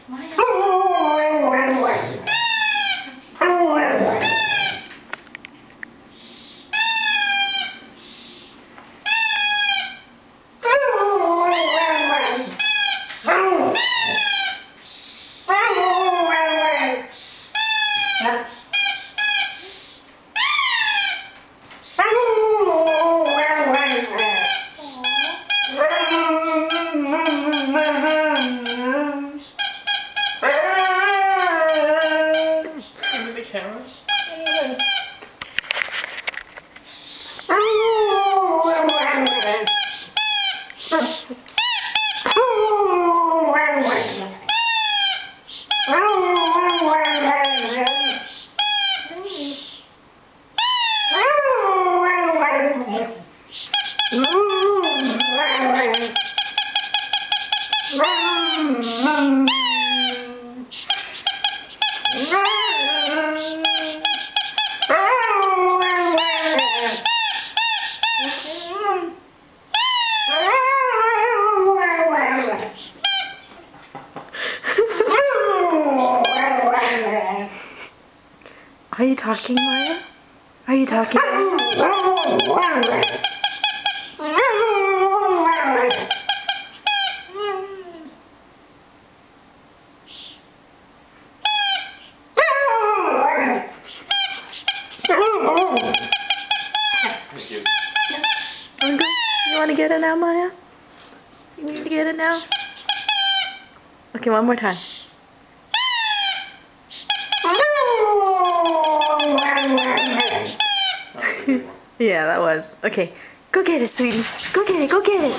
Maya. Are you talking, Maya? Are you talking? You want to get it now, Maya? You need to get it now? Okay, one more time. Yeah, that was. Okay, go get it, sweetie. Go get it, go get it.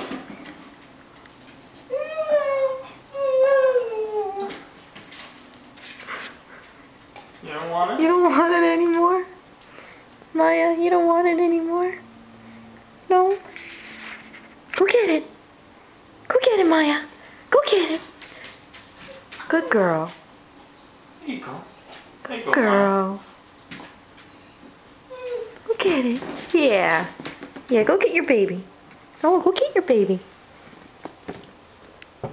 You don't want it? You don't want it anymore? Maya, you don't want it anymore? No? Go get it. Go get it, Maya. Go get it. Good girl. There you go. There you Good go, Maya. girl. Go get it. Yeah. Yeah, go get your baby. No, go get your baby. Do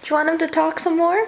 you want him to talk some more?